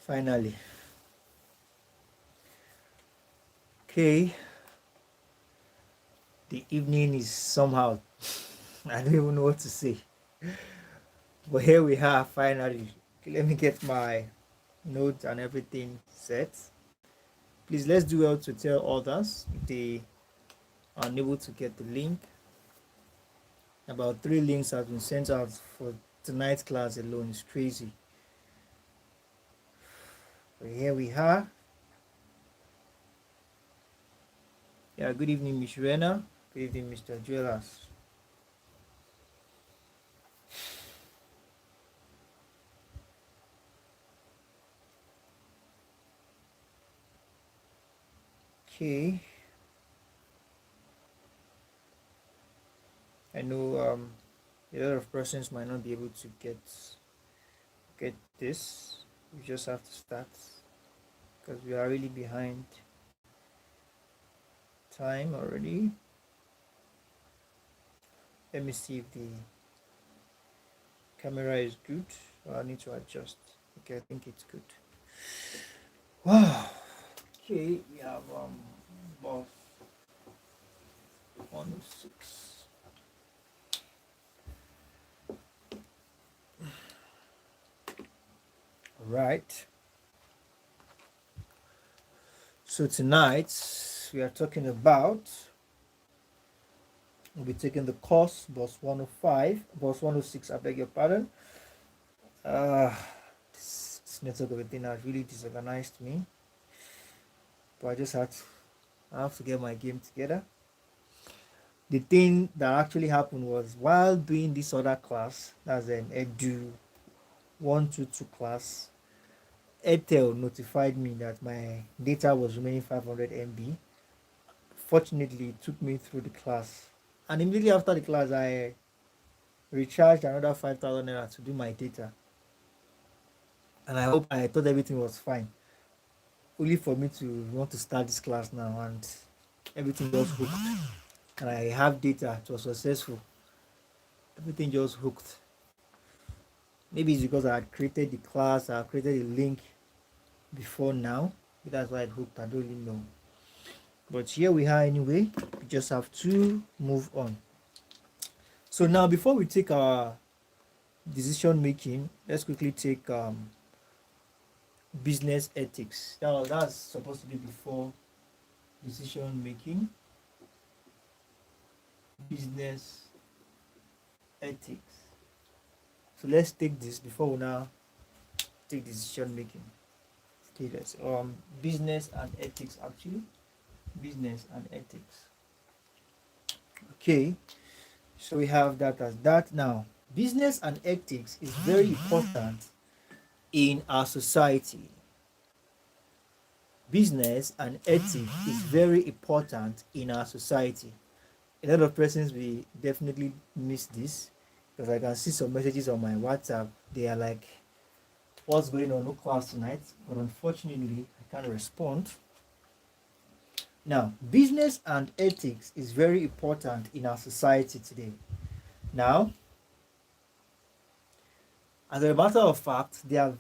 Finally. Okay, the evening is somehow, I don't even know what to say. But here we are finally. Okay, let me get my notes and everything set. Please let's do well to tell others if they are unable to get the link. About 3 links have been sent out for tonight's class alone. It's crazy. But here we are. Yeah, good evening, Miss Rena. Good evening, Mr. Jewelers. Okay. I know a lot of persons might not be able to get this. We just have to start because we are really behind time already. Let me see if the camera is good. I need to adjust. Okay, I think it's good. Wow. Okay, we have Bus 106. Right. So tonight we are talking about, we'll be taking the course Bus 105, Bus 106, I beg your pardon. Uh this network of a thing has really disorganized me. But I have to get my game together. The thing that actually happened was while doing this other class, that's an Edu 122 class, Airtel notified me that my data was remaining 500 MB. Fortunately, it took me through the class. And immediately after the class, I recharged another 5,000 naira to do my data. And I thought everything was fine. Only for me to want to start this class now and everything just hooked. And I have data, it was successful. Everything just hooked. Maybe it's because I had created the class, I created a link before now. That's why it hooked. I don't really know. But here we are anyway. We just have to move on. So now before we take our decision making, let's quickly take business ethics. That's supposed to be before decision making. Business ethics. So let's take this before we now take decision making. Okay, let's business and ethics actually. Business and ethics. Okay, so we have that as that. Now business and ethics is very important in our society. Business and ethics is very important in our society. A lot of persons will definitely miss this because I can see some messages on my WhatsApp. They are like, what's going on? No class tonight. But unfortunately, I can't respond. Now, business and ethics is very important in our society today. Now, as a matter of fact, there are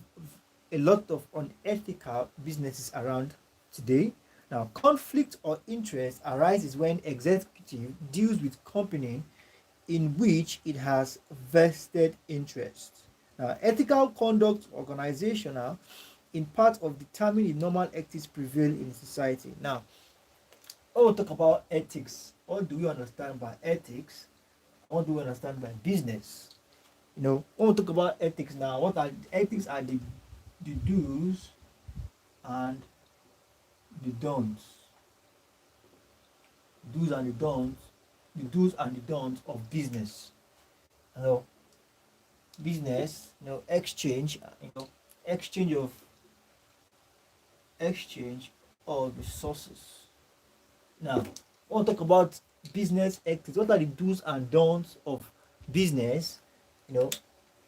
a lot of unethical businesses around today. Now, conflict or interest arises when executive deals with company in which it has vested interest. Now, ethical conduct organizational in part of determining if normal ethics prevail in society. Now, when we talk about ethics, what do we understand by ethics? What do we understand by business? When we talk about ethics now, what are ethics are the do's and the don'ts. Do's and the don'ts, the do's and the don'ts of business. You know, business, exchange, exchange of exchange of resources. Now, I want to talk about business ethics. What are the do's and don'ts of business?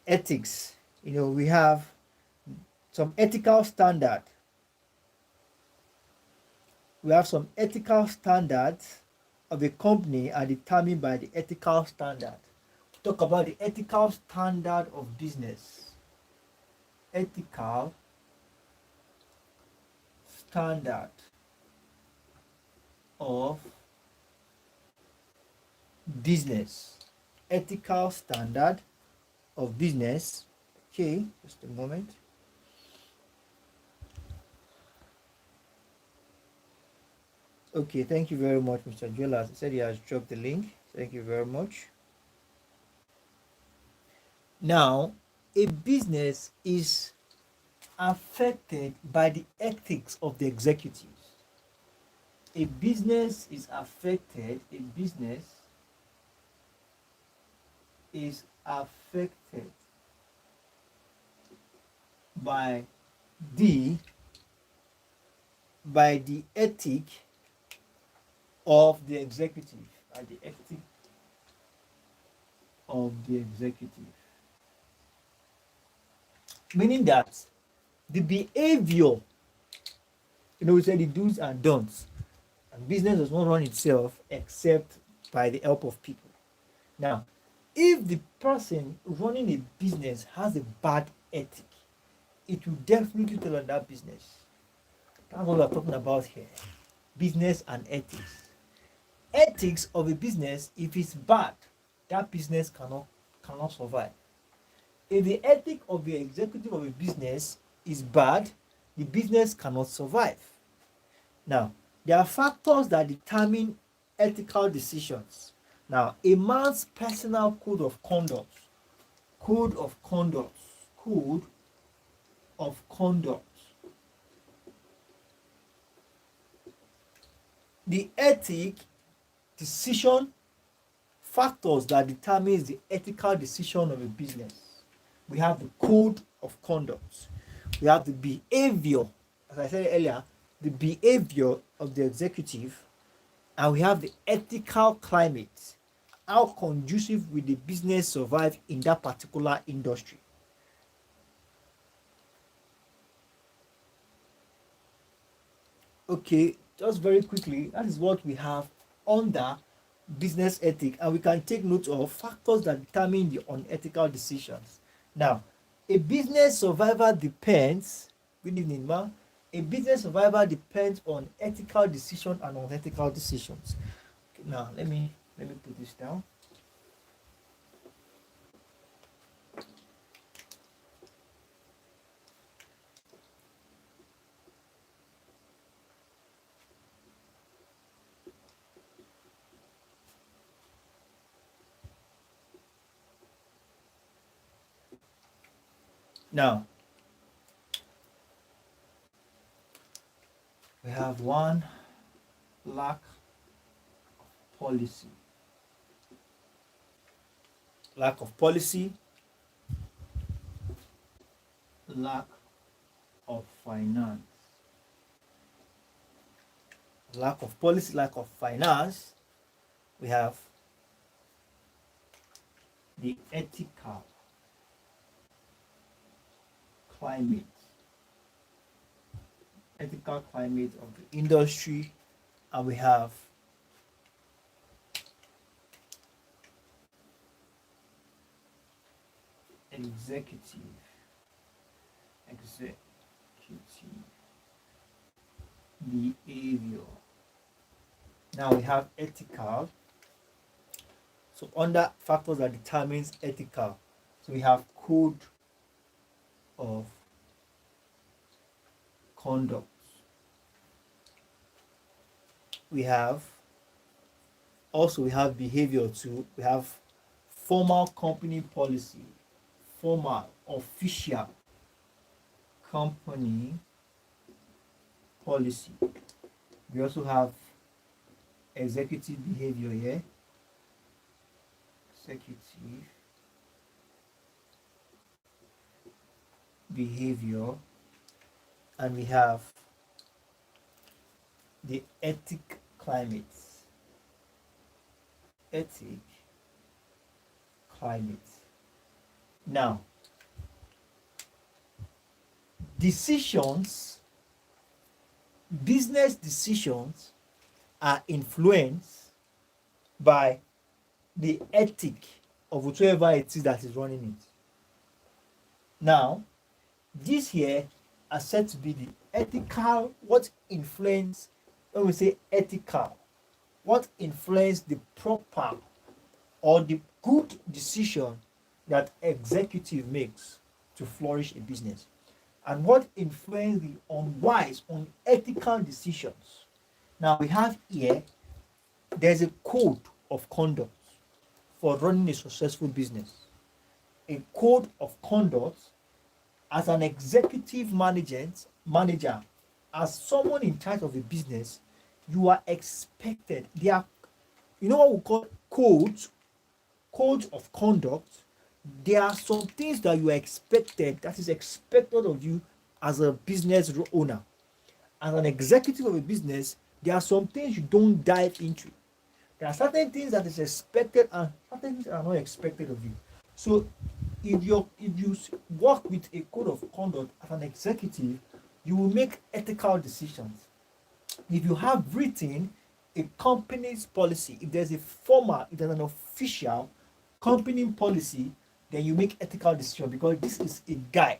Ethics. We have some ethical standard. We have some ethical standards of a company are determined by the ethical standard. Talk about the ethical standard of business. Ethical standard of business. Ethical standard of business. Okay, just a moment. Okay, thank you very much, Mr. Joel. As I said, he has dropped the link. Thank you very much. Now, a business is affected by the ethics of the executives. A business is affected by the ethic of the executive, meaning that the behavior, we say the do's and don'ts, and business does not run itself except by the help of people. Now, if the person running a business has a bad ethic, it will definitely tell on that business. That's what we're talking about here. Business and ethics. Ethics of a business, if it's bad, that business cannot survive. If the ethic of the executive of a business is bad, the business cannot survive. Now, there are factors that determine ethical decisions. Now, a man's personal code of conduct. The ethic decision factors that determines the ethical decision of a business. We have the code of conduct. We have the behavior, as I said earlier, the behavior of the executive, and we have the ethical climate. How conducive will the business survive in that particular industry? Okay, just very quickly, that is what we have under business ethic, and we can take note of factors that determine the unethical decisions. Now, a business survival depends, good evening, ma. A business survival depends on ethical decision and unethical decisions. Okay, now let me put this down. Now, we have one, lack of policy. Lack of policy, lack of finance. Lack of policy, lack of finance. We have the ethical climate of the industry, and we have executive behavior. Now we have ethical. So under factors that determines ethical, so we have code of conduct. We have behavior too. We have formal company policy, formal official company policy. We also have executive behavior here. Executive behavior, and we have the ethic climate. Now, business decisions are influenced by the ethic of whatever it is that is running it. Now, this here are said to be the ethical, what influence, when we say ethical, what influence the proper or the good decision that executive makes to flourish a business, and what influence the unwise, unethical decisions. Now we have here, there's a code of conduct for running a successful business. A code of conduct as an executive manager, as someone in charge of a business, you are expected. They are, you know what we call codes of conduct. There are some things that you are expected, that is expected of you as a business owner. As an executive of a business, there are some things you don't dive into. There are certain things that is expected and certain things that are not expected of you. So if you work with a code of conduct as an executive, you will make ethical decisions. If you have written a company's policy, if there's an official company policy, then you make ethical decisions, because this is a guide.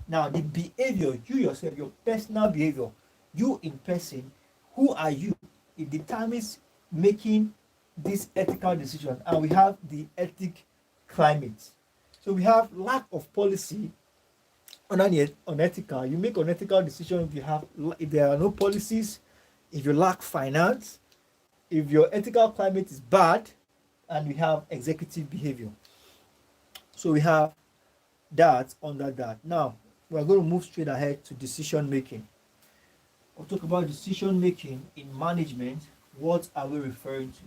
Now the behavior, you yourself, your personal behavior, you in person, who are you? It determines making this ethical decision. And we have the ethic climate. So we have lack of policy, unethical. You make unethical decision if there are no policies, if you lack finance, if your ethical climate is bad, and we have executive behavior. So we have that under that. Now we're going to move straight ahead to decision making. We'll talk about decision making in management. What are we referring to?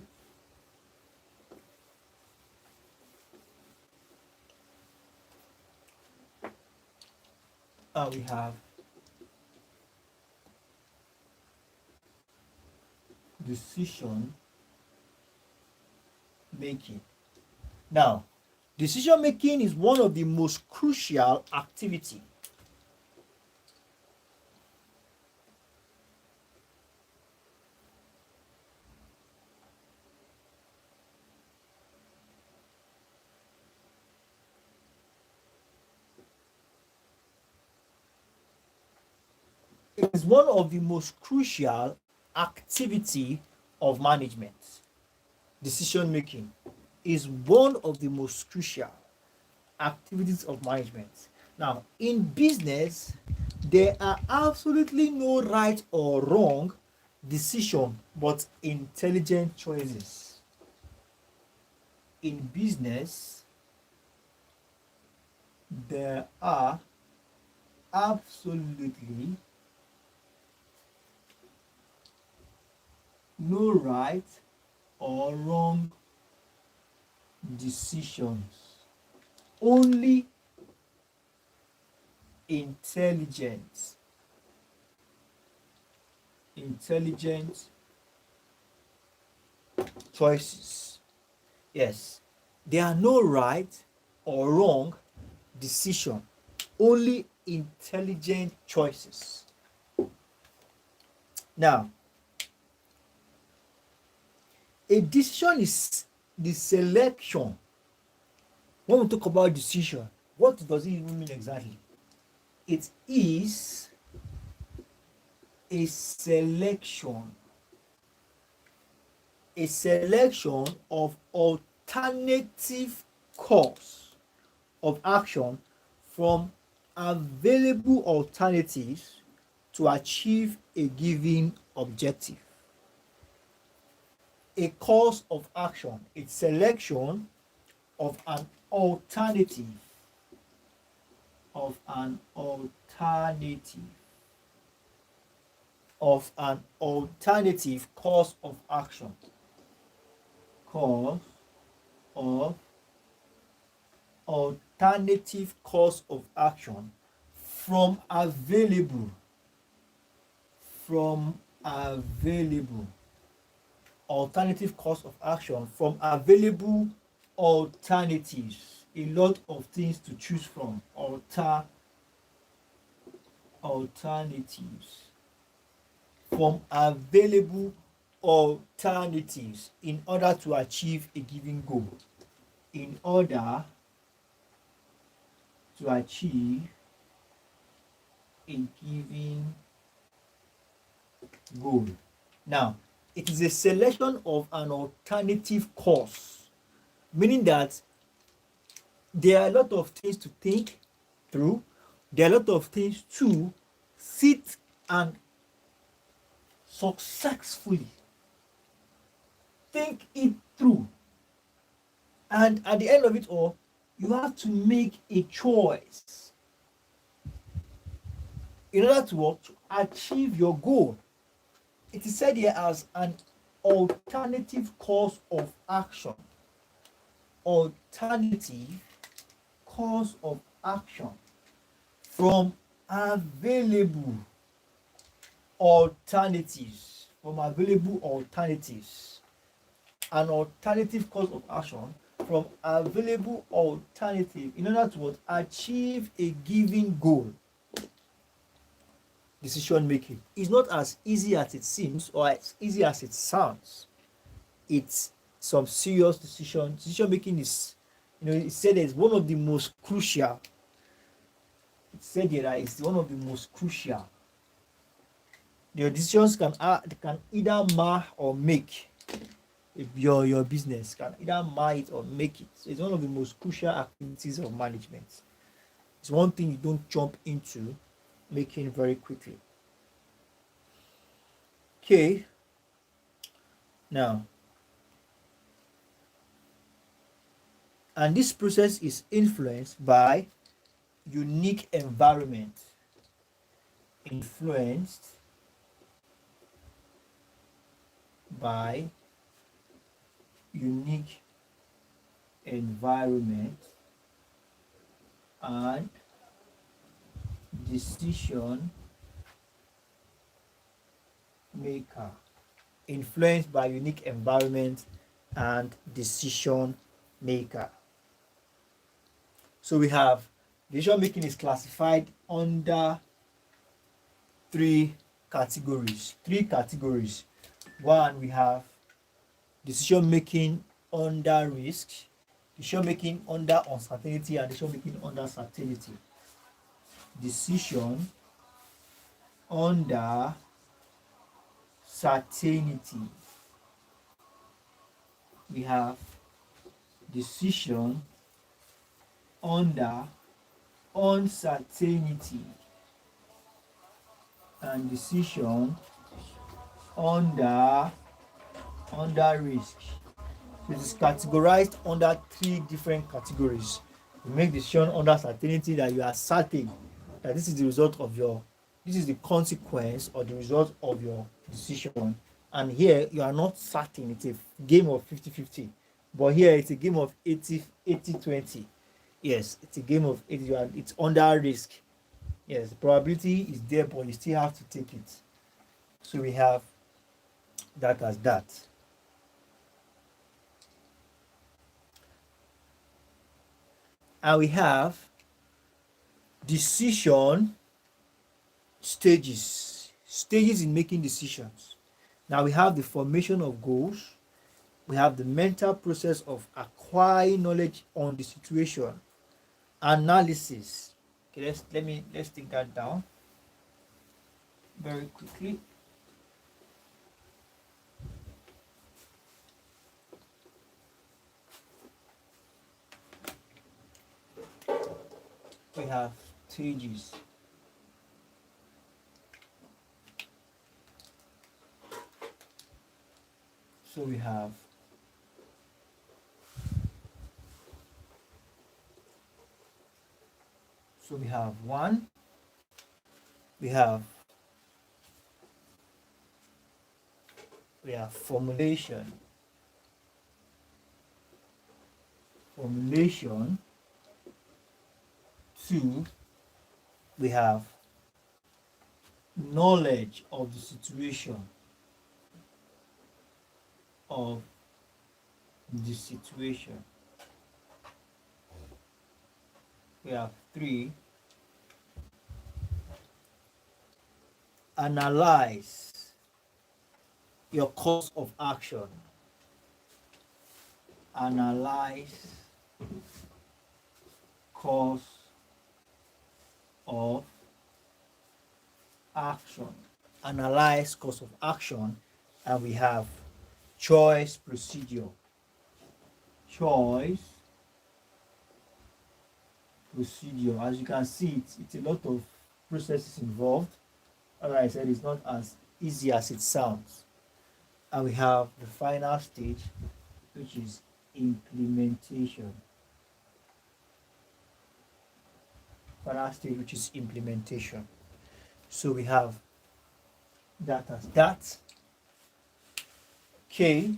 We have decision making. Now, decision making is one of the most crucial activity It is one of the most crucial activity of management. Decision making is one of the most crucial activities of management. Now, in business, there are absolutely no right or wrong decision, but intelligent choices. In business, there are absolutely no right or wrong decisions, only intelligent choices. Yes, there are no right or wrong decision, only intelligent choices. Now, a decision is the selection. When we talk about decision, what does it even mean exactly? It is a selection of alternative course of action from available alternatives to achieve a given objective. A course of action, a selection of an alternative course of action, from available alternative course of action from available alternatives. A lot of things to choose from. Alternatives from available alternatives in order to achieve a given goal. In order to achieve a given goal. Now, it is a selection of an alternative course, meaning that there are a lot of things to think through, there are a lot of things to sit and successfully think it through. And at the end of it all, you have to make a choice in order to what? To achieve your goal. It is said here as an alternative course of action. Alternative course of action from available alternatives. From available alternatives. An alternative course of action from available alternative in order to what? Achieve a given goal. Decision making is not as easy as it seems or as easy as it sounds. It's some serious decision making is, it said it's one of the most crucial. It said here that it's one of the most crucial. Your decisions can either mar or make your business, can either mar it or make it. So it's one of the most crucial activities of management. It's one thing you don't jump into making very quickly. Okay. Now, and this process is influenced by unique environment. Influenced by unique environment and decision maker. Influenced by unique environment and decision maker. So we have decision making is classified under three categories. One, we have decision making under risk, decision making under uncertainty, and decision making under certainty. Decision under certainty. We have decision under uncertainty and decision under risk. It is categorized under three different categories. You make decision under certainty, that you are certain that this is the consequence or the result of your decision. And here you are not certain. It's a game of 50-50. But here it's a game of 80-20. Yes, it's a game of 80. It's under risk. Yes, the probability is there, but you still have to take it. So we have that as that. And we have decision stages in making decisions. Now we have the formation of goals. We have the mental process of acquiring knowledge on the situation. Analysis. Okay, let's take that down very quickly. We have stages. So we have one, we have formulation. Two, we have knowledge of the situation. We have three, analyze your course of action. Analyze course of action. Analyze course of action, and we have choice procedure. Choice procedure. As you can see, it's a lot of processes involved. As I said, it's not as easy as it sounds. And we have the final stage, which is implementation. Final stage, which is implementation. So we have that as that. Okay.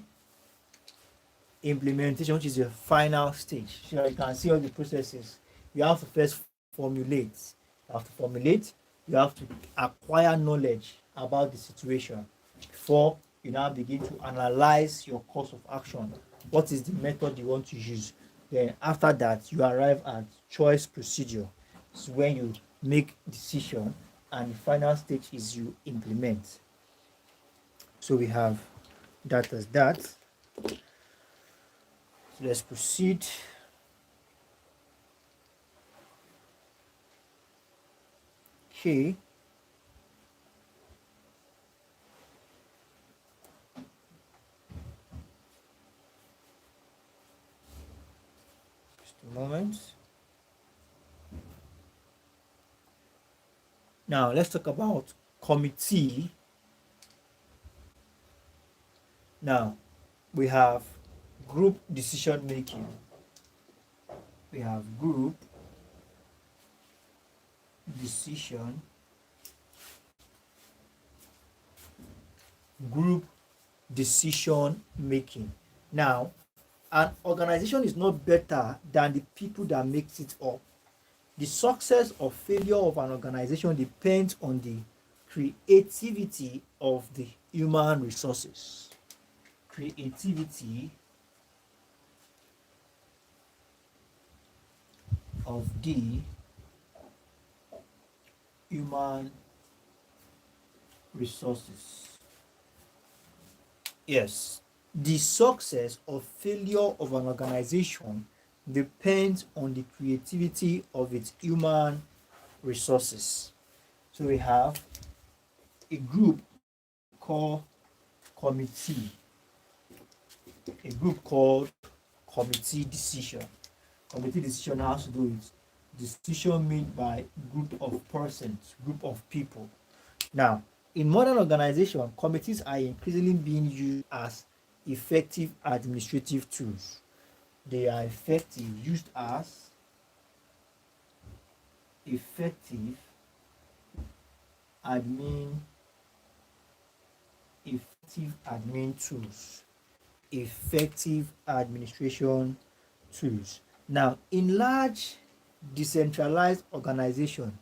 Implementation, which is the final stage. So you can see all the processes. You have to first formulate. You have to formulate. You have to acquire knowledge about the situation before you now begin to analyze your course of action. What is the method you want to use? Then after that, you arrive at choice procedure. It's when you make decision, and the final stage is you implement. So we have that as that. So let's proceed. Okay. Just a moment. Now let's talk about committee. Now we have group decision making. We have group decision, group decision making. Now, an organization is not better than the people that makes it up. The success or failure of an organization depends on the creativity of the human resources. Creativity of the human resources. Yes, the success or failure of an organization depends on the creativity of its human resources. So we have a group called committee. A group called committee decision. Committee decision has to do with decision made by group of persons, group of people. Now, in modern organization, committees are increasingly being used as effective administrative tools. They are used as effective admin tools, effective administration tools. Now, in large decentralized organization,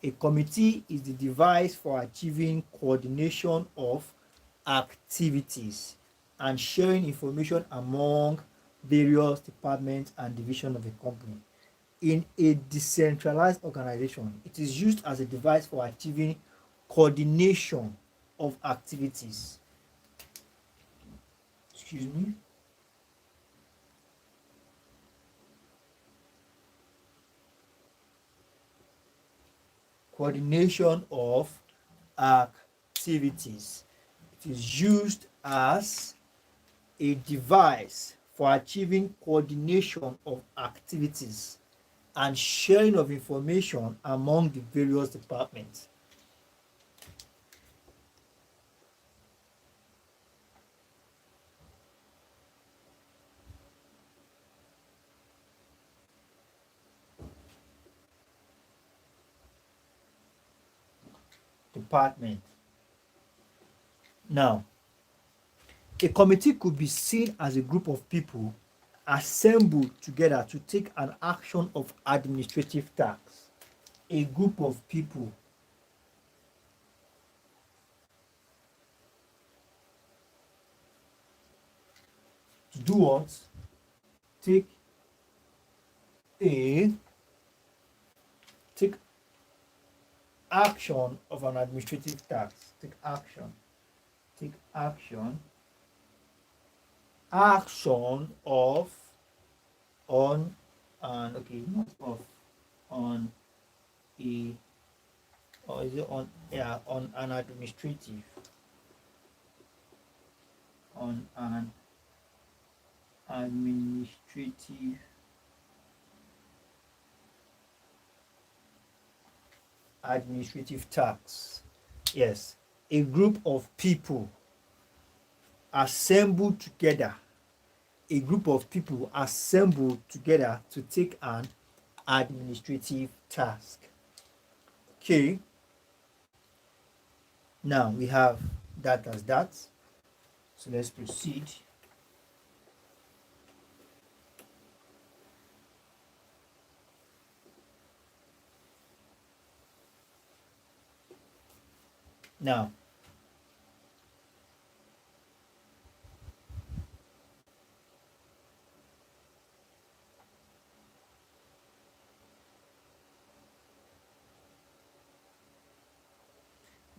a committee is the device for achieving coordination of activities and sharing information among various departments and divisions of a company. In a decentralized organization, it is used as a device for achieving coordination of activities. Excuse me. Coordination of activities. It is used as a device for achieving coordination of activities and sharing of information among the various departments. Now, a committee could be seen as a group of people assembled together to take an action of administrative tasks. A group of people to do what? Take action of an administrative task. Take action of on a or is it on, yeah, on an administrative, on an administrative tax. Yes, a group of people assembled together, a group of people assembled together to take an administrative task. Okay, now we have that as that. So let's proceed.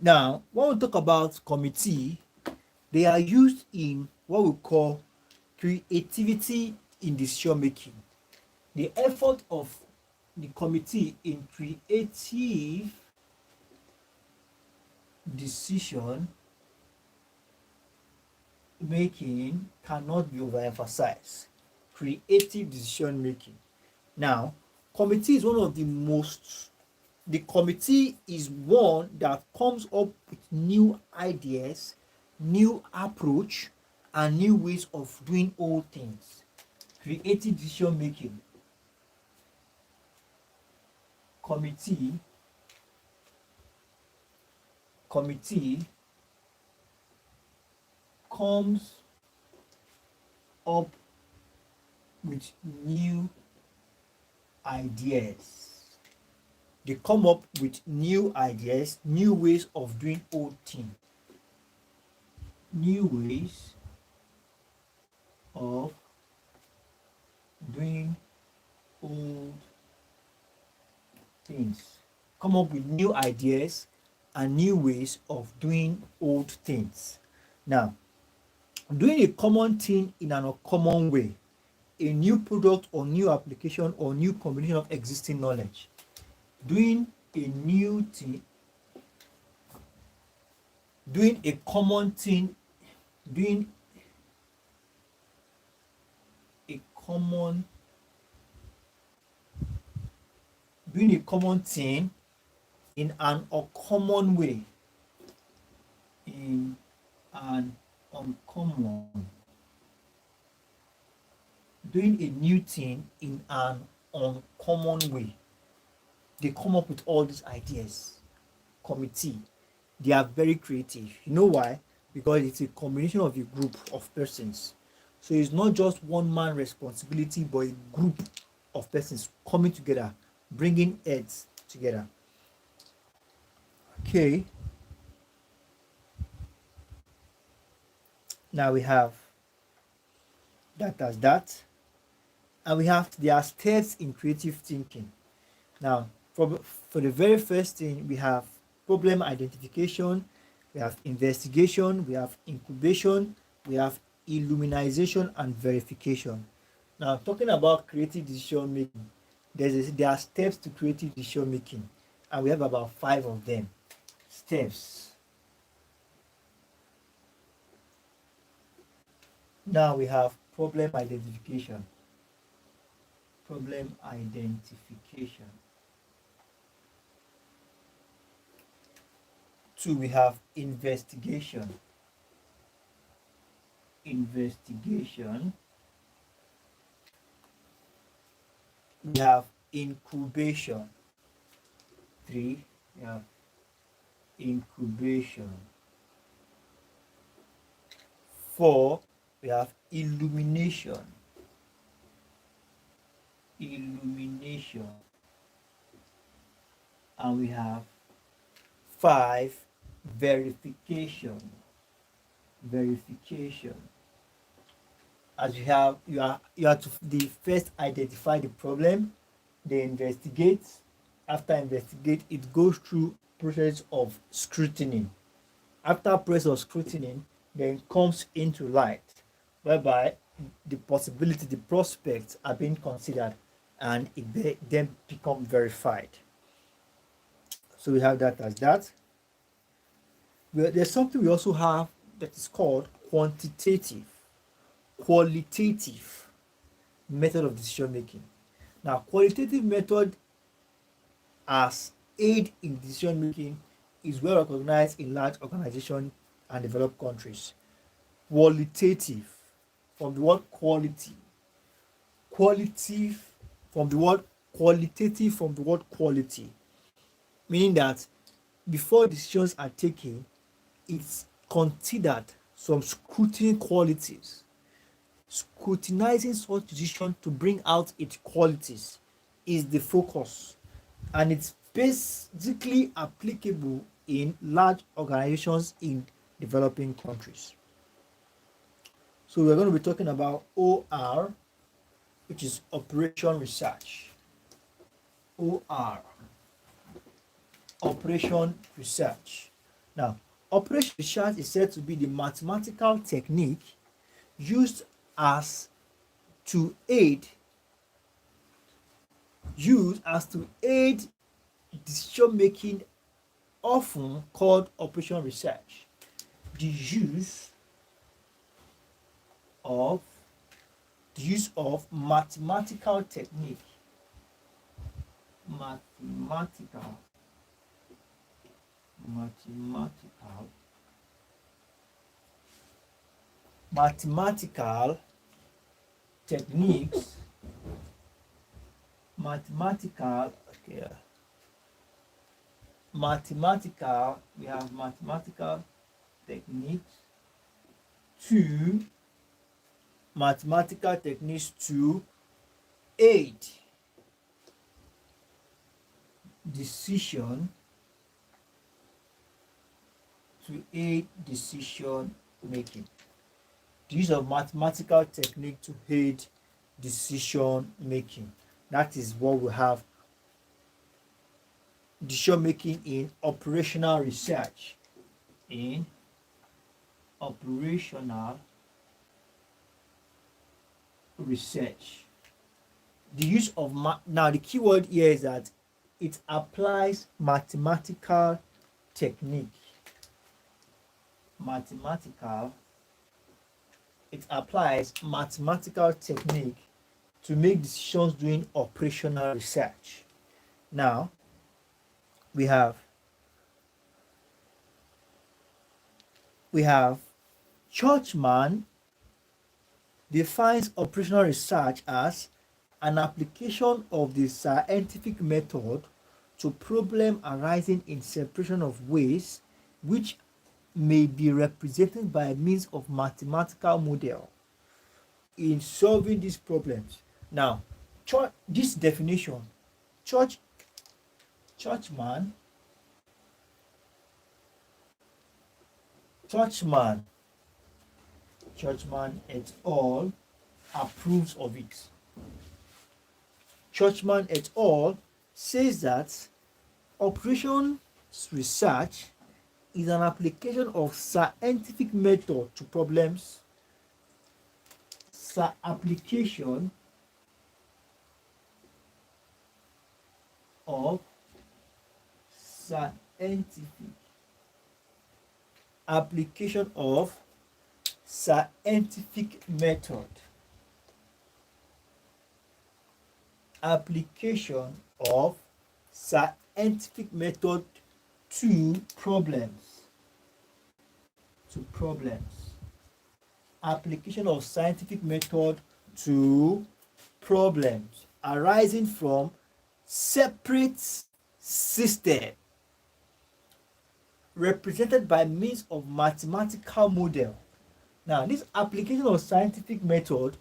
Now, when we talk about committee, they are used in what we call creativity in decision making. The effort of the committee in creative decision making cannot be overemphasized. Creative decision making. Now, committee is one of the most, the committee is one that comes up with new ideas, new approach, and new ways of doing all things. Creative decision making. Committee comes up with new ideas. They come up with new ideas, new ways of doing old things. New ways of doing old things. Come up with new ideas and new ways of doing old things. Now, doing a common thing in an uncommon way, a new product or new application or new combination of existing knowledge. Doing a new thing, doing a common thing, doing a common thing in an uncommon way. In an uncommon. Doing a new thing in an uncommon way. They come up with all these ideas. Committee. They are very creative. You know why? Because it's a combination of a group of persons. So it's not just one man responsibility, but a group of persons coming together, bringing heads together. Okay. Now we have that as that. And we have their steps in creative thinking. Now, for the very first thing, we have problem identification, we have investigation, we have incubation, we have illumination and verification. Now, talking about creative decision making, there are steps to creative decision making, and we have about 5 of them. Steps. Now we have problem identification. Problem identification. 2, we have investigation. Investigation. We have incubation. 3, we have incubation. 4, we have illumination. Illumination. And we have 5, verification. Verification. As you have to first identify the problem, they investigate. After investigate, it goes through process of scrutiny. After process of scrutiny, then comes into light, whereby the possibility, the prospects are being considered, and it then become verified. So we have that as that. There's something we also have that is called quantitative, qualitative method of decision making. Now, qualitative method as aid in decision making is well recognized in large organizations and developed countries. Qualitative, from the word quality, qualitative from the word qualitative, from the word quality, meaning that before decisions are taken, it's considered some scrutiny qualities. Scrutinizing such decision to bring out its qualities is the focus, and it's basically applicable in large organizations in developing countries. So we're going to be talking about OR, which is operation research. OR, operation research. Now, operation research is said to be the mathematical technique used as to aid decision making, often called operation research. The use of mathematical technique, mathematical techniques, we have mathematical techniques to aid decision making. The use of mathematical technique to aid decision making. That is what we have. Decision making in operational research. In operational research. The use of now the keyword here is that it applies mathematical technique. It applies mathematical technique to make decisions during operational research. Now, we have Churchman defines operational research as an application of the scientific method to problem arising in separation of ways, which may be represented by means of mathematical model in solving these problems. Now, this definition, Churchman et al. Approves of it. Churchman et al. Says that operation research is an application of scientific method to problems. Application of scientific method. Application of scientific method to problems. Application of scientific method to problems arising from separate systems represented by means of mathematical model. Now, this application of scientific method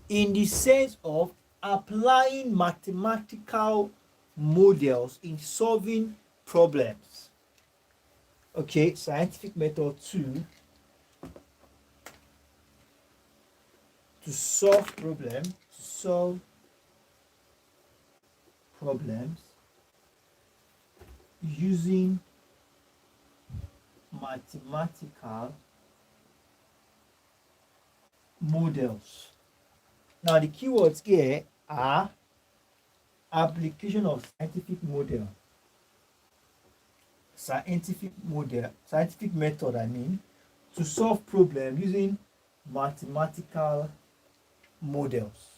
in the sense of applying mathematical models in solving problems. Okay, scientific method to solve problems using mathematical models. Now, the keywords here are application of scientific model. scientific method, to solve problems using mathematical models.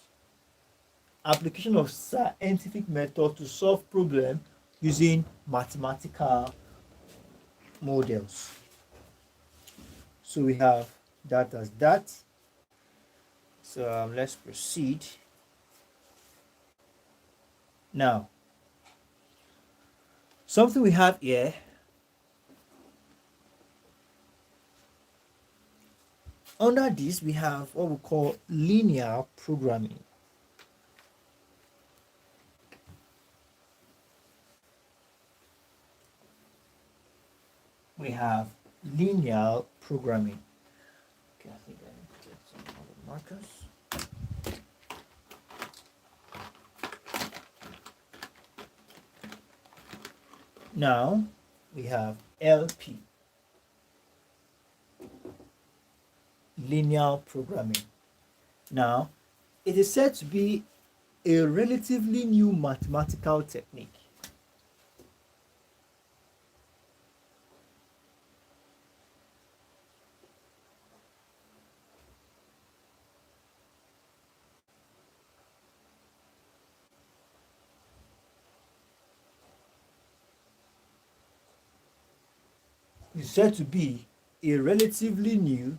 Application of scientific method to solve problem using mathematical models. So we have that as that. So let's proceed. Now, something we have here, under this we have what we call linear programming. We have linear programming. Okay, I think I need to get some other markers. Now we have LP, linear programming. Now, it is said to be a relatively new mathematical technique. It's said to be a relatively new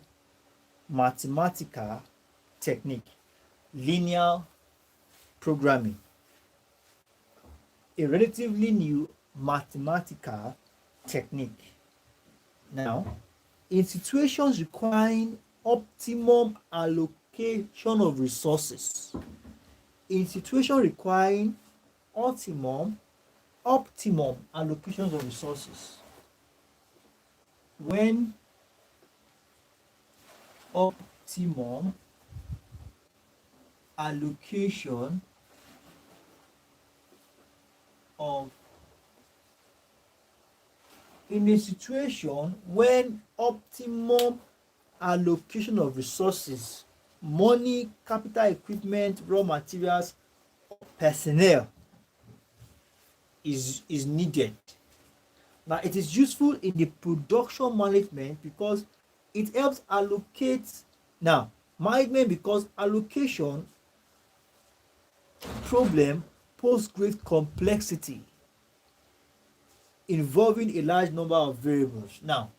mathematical technique, linear programming. A relatively new mathematical technique. Now, in situations requiring optimum allocation of resources, optimum allocations of resources, when optimum allocation of in a situation when optimum allocation of resources, money, capital equipment, raw materials, personnel is needed. Now, it is useful in the production management because it helps allocate. Now, management, because allocation problem pose great complexity involving a large number of variables. Now,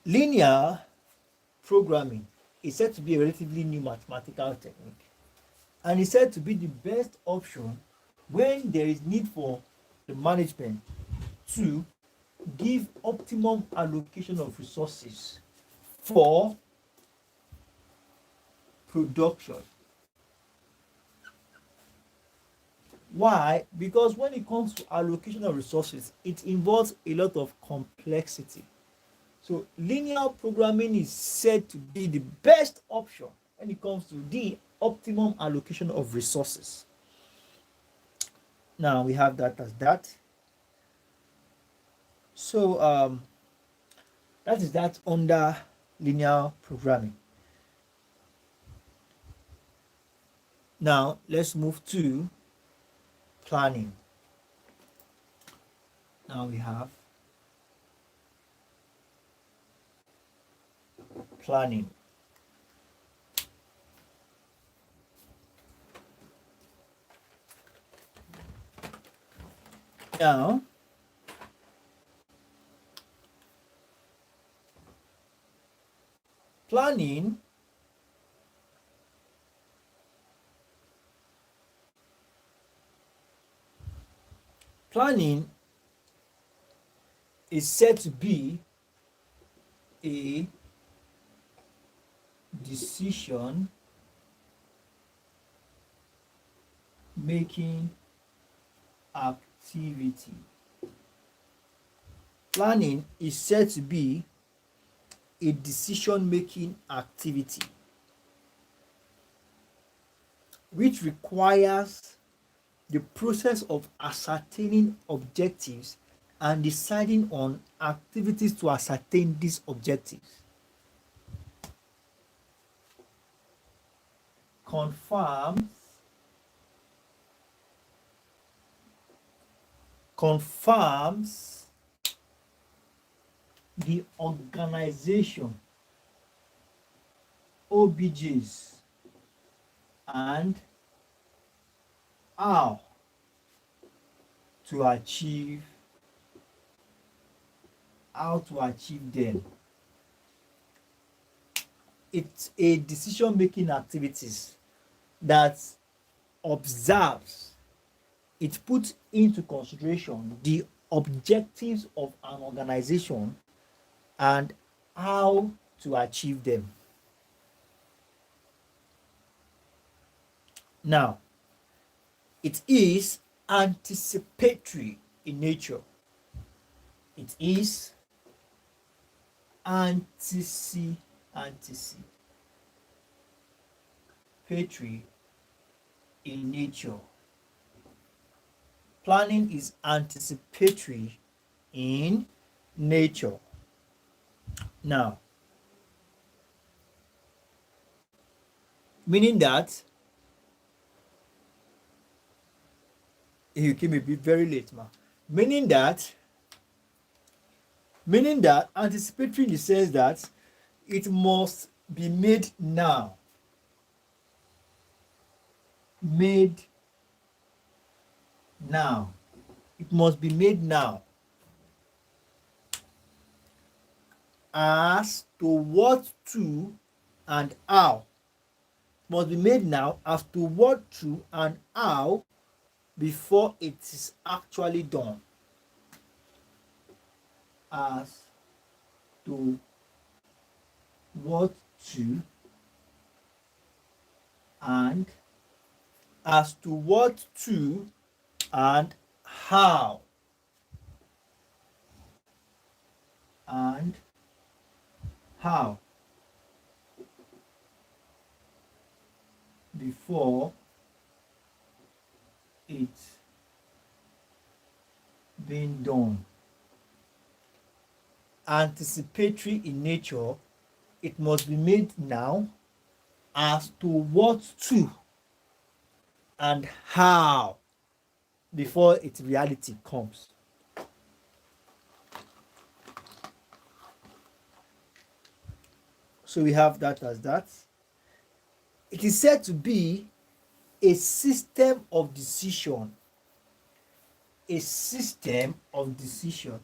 linear programming is said to be a relatively new mathematical technique, and is said to be the best option when there is need for the management to give optimum allocation of resources for production. Why? Because when it comes to allocation of resources, it involves a lot of complexity. So linear programming is said to be the best option when it comes to the optimum allocation of resources. Now we have that as that. So that is that under linear programming. Now let's move to planning. Now we have planning. Now, planning is said to be a decision making activity. Planning is said to be a decision making activity which requires the process of ascertaining objectives and deciding on activities to ascertain these objectives. Confirms confirms the organization, OBJs, and how to achieve them. It's a decision-making activities that observes, it puts into consideration the objectives of an organization and how to achieve them. Now, it is anticipatory in nature. It is anticipatory in nature. Planning is anticipatory in nature. Now, meaning that you came a bit very late, ma. Meaning that anticipatory in the sense that it must be made now. Made now. It must be made now. As to what to and how. Must be made now as to what to and how before it is actually done. As to what to and as to what to and how before it's been done. Anticipatory in nature, it must be made now as to what to and how before its reality comes. So we have that as that. It is said to be a system of decision. A system of decision.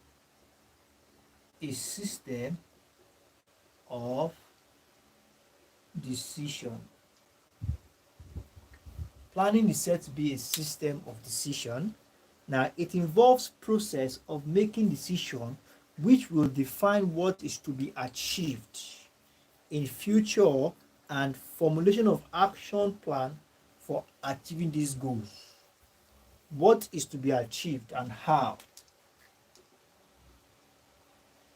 A system of decision. Planning is said to be a system of decision. Now, it involves process of making decision which will define what is to be achieved in future and formulation of action plan for achieving these goals. What is to be achieved and how?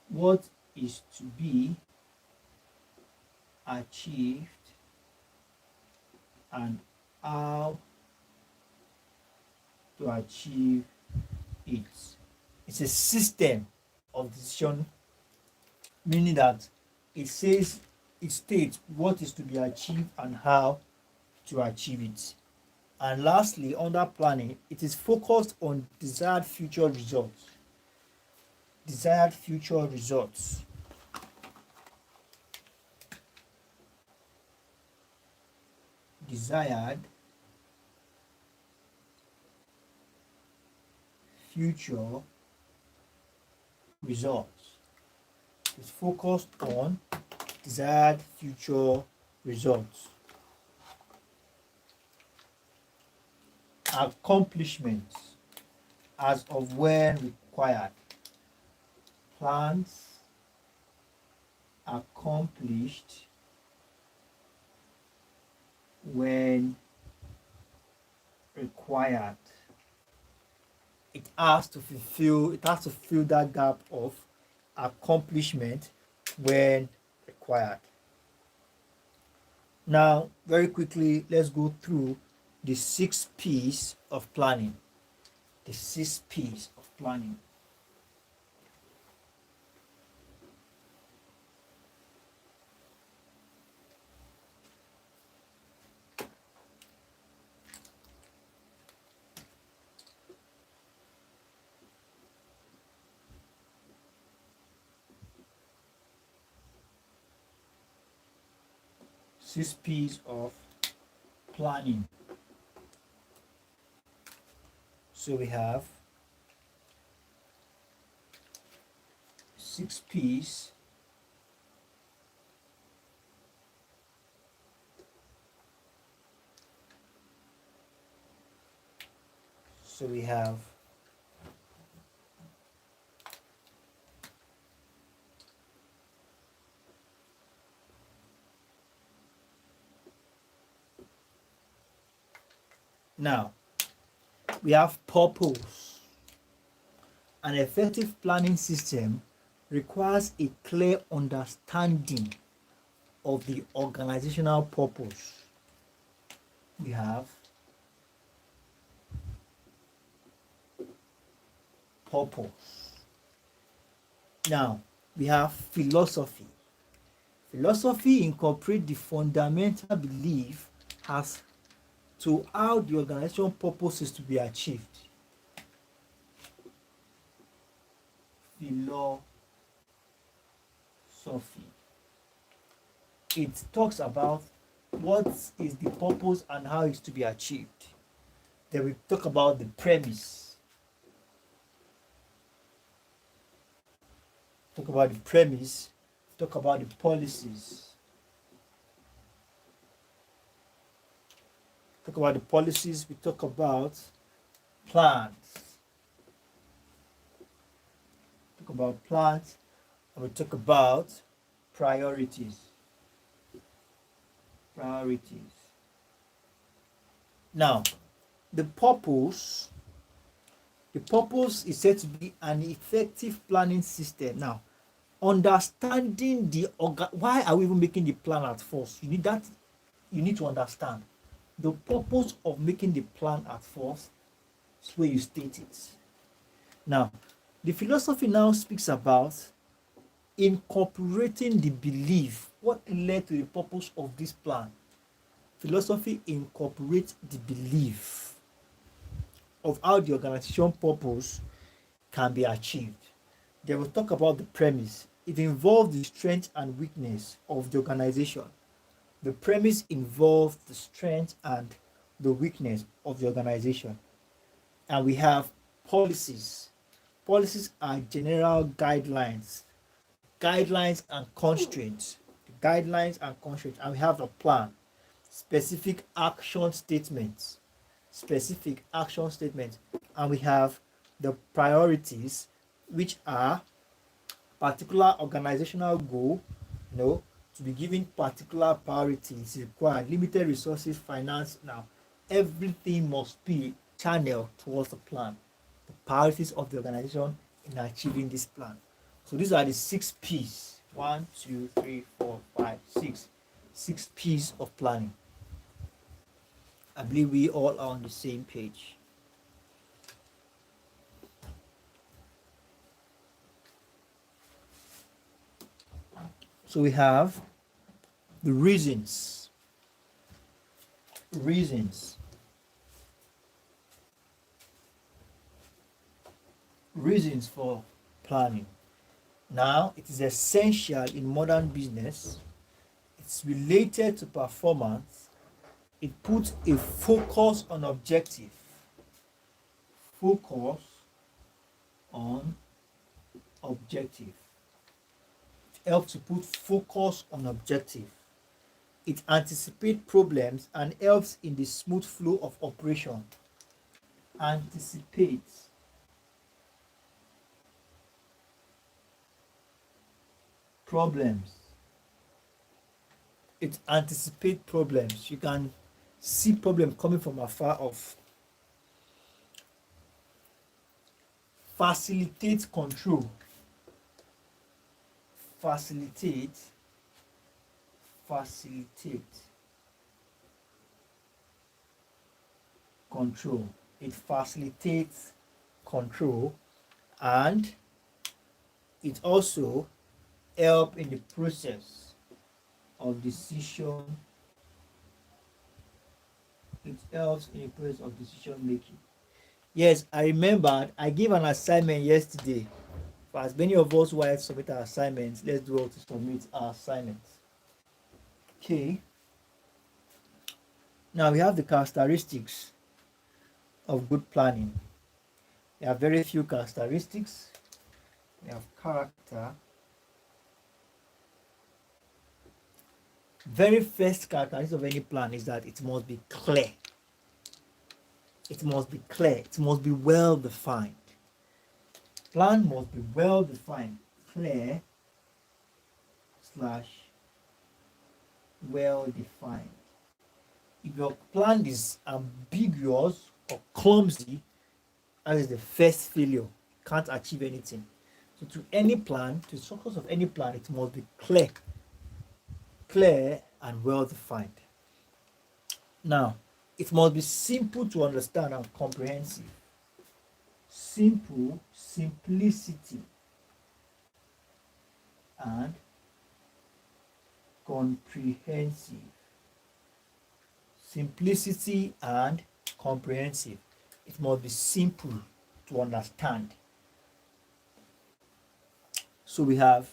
What is to be achieved and how to achieve it. It's a system of decision, meaning that it states what is to be achieved and how to achieve it. And lastly, under planning, it is focused on desired future results. Desired future results. Desired future results. It's focused on desired future results. Accomplishments as of when required. Plans accomplished when required. It has to fill that gap of accomplishment when required. Now, very quickly, let's go through the 6 P's of planning. The 6 P's of planning. 6 P's of planning. So we have 6 P's so we have now we have purpose. An effective planning system requires a clear understanding of the organizational purpose. We have purpose. Now, we have philosophy. Philosophy incorporates the fundamental belief as to how the organization purpose is to be achieved. Philosophy. It talks about what is the purpose and how it's to be achieved. Then we talk about the premise. Talk about the premise. Talk about the policies. Talk about the policies. We talk about plans. Talk about plans, and we talk about priorities. Priorities. Now, the purpose is said to be an effective planning system. Now, understanding why are we even making the plan at first? You need to understand the purpose of making the plan at first is where you state it. Now, the philosophy now speaks about incorporating the belief. What led to the purpose of this plan? Philosophy incorporates the belief of how the organization purpose can be achieved. They will talk about the premise. It involves the strength and weakness of the organization. The premise involves the strength and the weakness of the organization. And we have policies. Policies are general guidelines and constraints. Guidelines and constraints. And we have a plan. Specific action statements. And we have the priorities, which are particular organizational goal, to be given particular priorities required, limited resources, finance. Now, everything must be channeled towards the plan, the priorities of the organization in achieving this plan. So these are the 6 P's. 1, 2, 3, 4, 5, 6. 6 P's of planning. I believe we all are on the same page. So we have the reasons. Reasons for planning. Now, it is essential in modern business. It's related to performance. It puts a focus on objective. Focus on objective. It helps to put focus on objective. It anticipates problems and helps in the smooth flow of operation. Anticipates problems. It anticipates problems. You can see problem coming from afar off. Facilitate control. Facilitate control. It facilitates control, and it also helps in the process of decision. It helps in the process of decision making. Yes, I remembered I gave an assignment yesterday. For as many of us who have submitted our assignments, let's do all to submit our assignments. Okay. Now we have the characteristics of good planning. There are very few characteristics. We have character. Very first characteristic of any plan is that it must be clear. It must be clear. It must be well defined. Plan must be well defined, clear slash well defined. If your plan is ambiguous or clumsy, that is the first failure. You can't achieve anything. So to any plan, to the success of any plan, it must be clear and well defined. Now, it must be simple to understand and comprehensive. Simple, simplicity, and comprehensive. Simplicity and comprehensive. It must be simple to understand. So we have,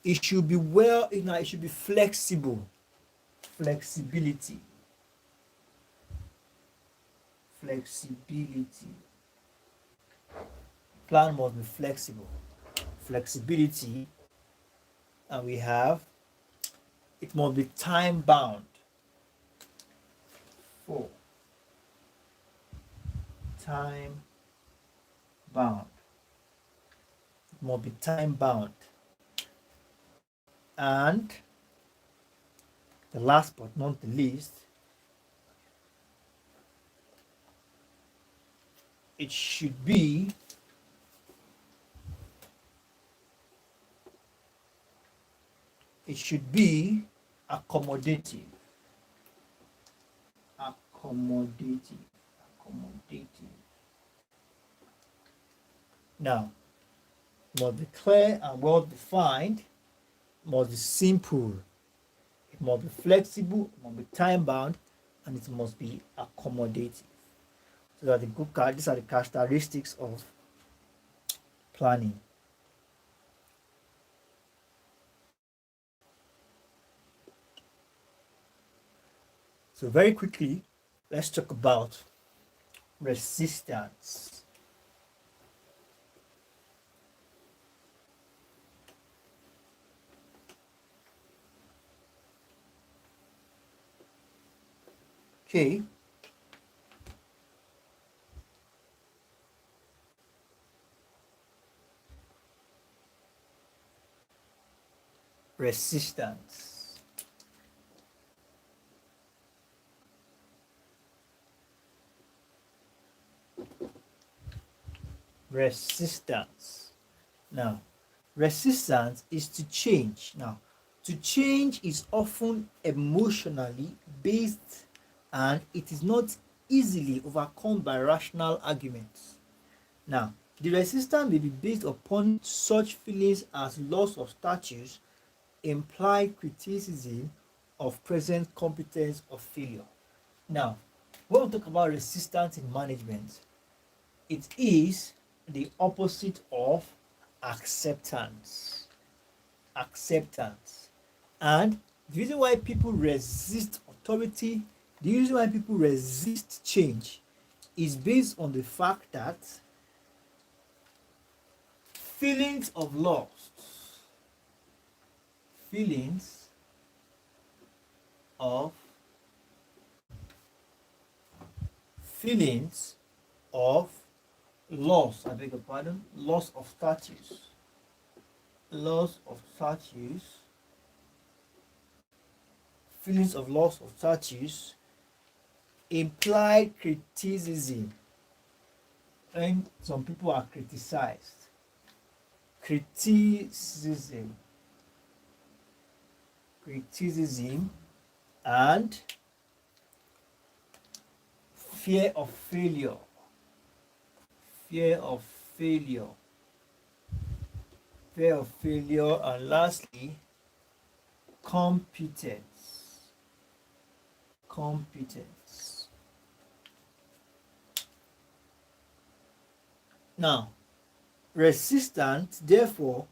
it should be it should be flexible. Flexibility. Plan must be flexible. Flexibility. And we have, it must be time bound. 4. Time bound. It must be time bound. And the last but not the least, it should be accommodative. Now, it must be clear and well defined, it must be simple, it must be flexible, it must be time bound, and it must be accommodative. So that these are the characteristics of planning. So very quickly, let's talk about resistance. Okay. Resistance. Now, resistance is to change. Now, to change is often emotionally based and it is not easily overcome by rational arguments. Now, the resistance may be based upon such feelings as loss of status, implied criticism of present competence or failure. Now, when we talk about resistance in management, it is the opposite of acceptance. And the reason why people resist authority, the reason why people resist change is based on the fact that feelings of loss, loss of status, implied criticism, when some people are criticized, criticism and fear of failure, and lastly, competence. Now, resistance, therefore,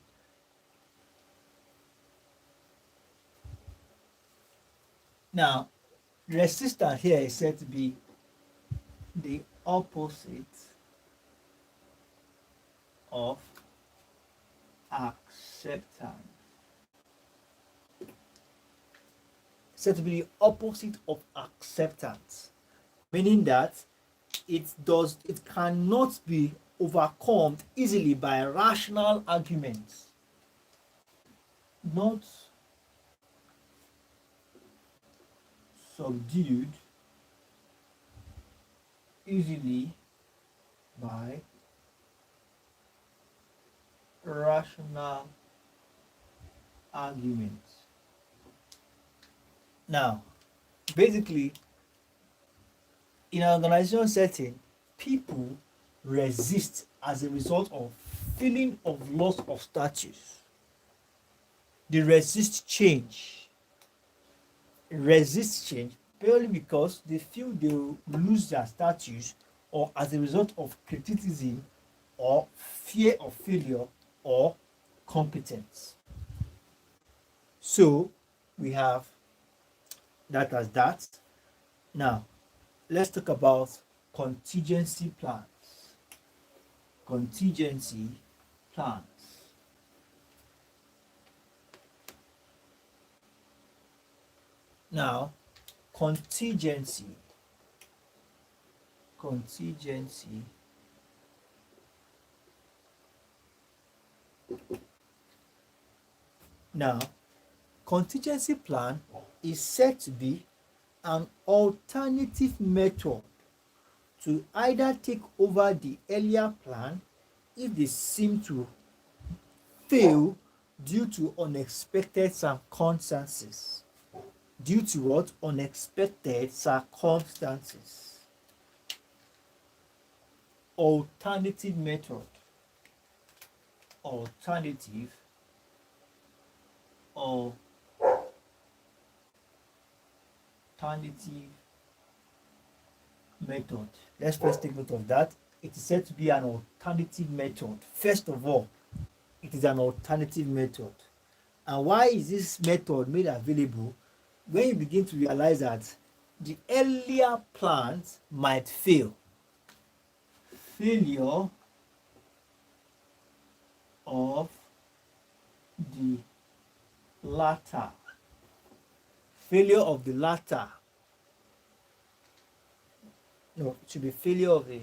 Resistance here is said to be the opposite of acceptance. Said to be the opposite of acceptance, meaning that it cannot be overcome easily by rational arguments, not subdued easily by rational arguments. Now, basically, in an organization setting, people resist as a result of feeling of loss of status. They resist change purely because they feel they will lose their status, or as a result of criticism or fear of failure or competence. So we have that as that. Now let's talk about contingency plans. Contingency plans. Now, contingency now contingency plan is said to be an alternative method to either take over the earlier plan if they seem to fail due to unexpected circumstances. Due to what? Unexpected circumstances. Alternative method. Alternative method. Let's first take note of that. It is said to be an alternative method. First of all, it is an alternative method. And why is this method made available? When you begin to realize that the earlier plans might fail. Failure of the latter. Failure of the latter. No, it should be failure of the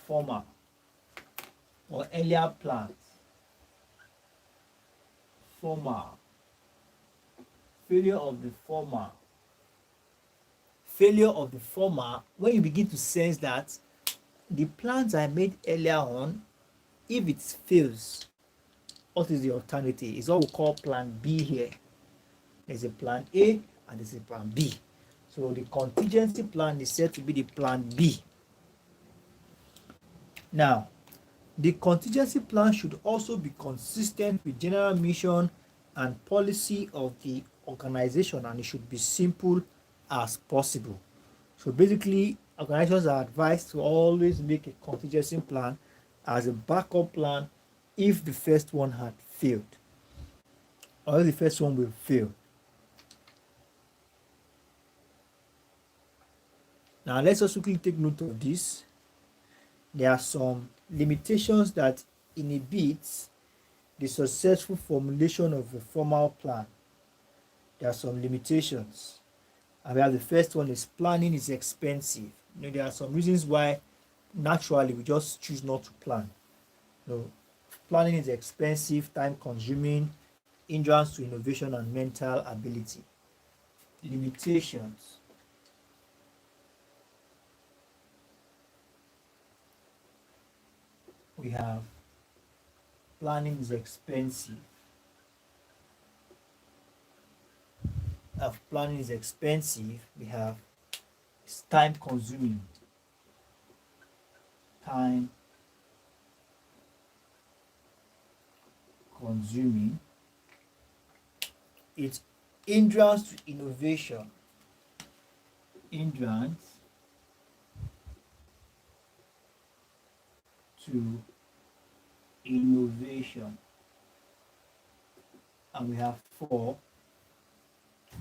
former or earlier plans. Failure of the former. Failure of the former, when you begin to sense that the plans I made earlier on, if it fails, what is the alternative? It's what we call plan B here. There's a plan A and there's a plan B. So the contingency plan is said to be the plan B. Now, the contingency plan should also be consistent with general mission and policy of the organization, and it should be simple as possible. So basically, organizations are advised to always make a contingency plan as a backup plan if the first one had failed, or if the first one will fail. Now let's also quickly take note of this. There are some limitations that inhibit the successful formulation of a formal plan. There are some limitations. And we have the first one is planning is expensive. There are some reasons why naturally we just choose not to plan. Planning is expensive, time consuming, hindrance to innovation and mental ability. Limitations. We have planning is expensive. Planning is expensive. We have it's time consuming. Time consuming. It's hindrance to innovation. Hindrance to innovation. And we have 4,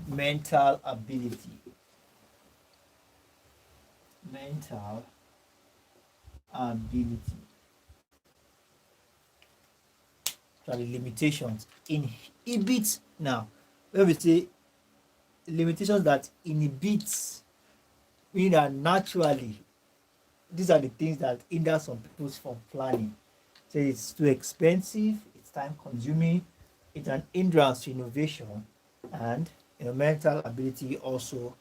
mental ability. Mental ability. So the limitations inhibit. Now, when we say limitations that inhibits, meaning that naturally these are the things that hinder some people from planning. So it's too expensive, it's time consuming, it's an hindrance to innovation, and mental ability also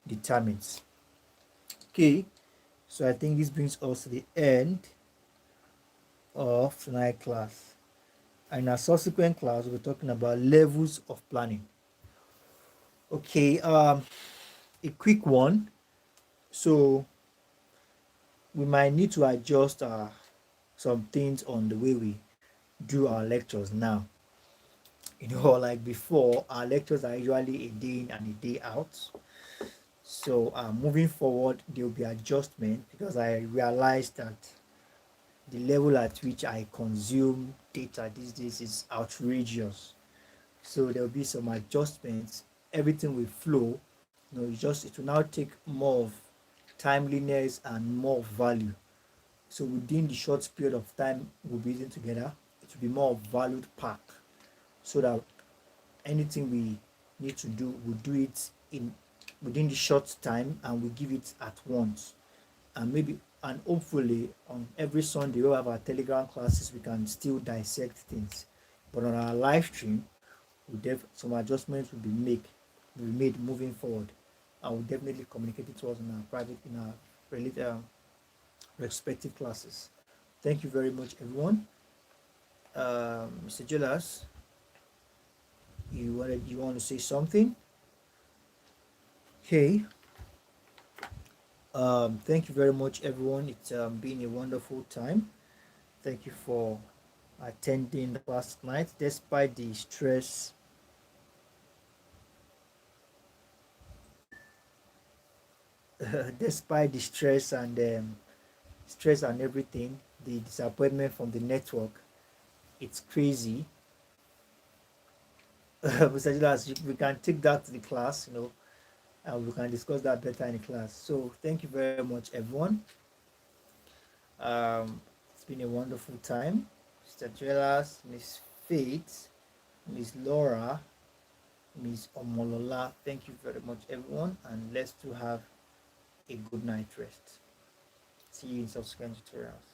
determines. Okay, so I think this brings us to the end of tonight's class. And in our subsequent class, we're talking about levels of planning. Okay, a quick one. So we might need to adjust some things on the way we do our lectures now. Like before, our lectures are usually a day in and a day out. So moving forward, there will be adjustment because I realized that the level at which I consume data these days is outrageous. So there will be some adjustments. Everything will flow. It will now take more of timeliness and more value. So within the short period of time we'll be using together, it will be more valued pack, so that anything we need to do, we'll do it in within the short time and we give it at once. And hopefully on every Sunday we have our Telegram classes, we can still dissect things. But on our live stream, some adjustments will be made moving forward. I will definitely communicate it to us in our related respective classes. Thank you very much, everyone. Mr. Jolas, you want to say something? Okay. Thank you very much, everyone. It's been a wonderful time. Thank you for attending the class tonight, despite the stress. Despite the stress and everything, the disappointment from the network, it's crazy. Mr. Jolas, we can take that to the class, and we can discuss that better in the class. So thank you very much, everyone. It's been a wonderful time. Mr. Jolas, Miss Faith, Miss Laura, Miss Omolola, thank you very much, everyone, and let's to have a good night rest. See you in subsequent tutorials.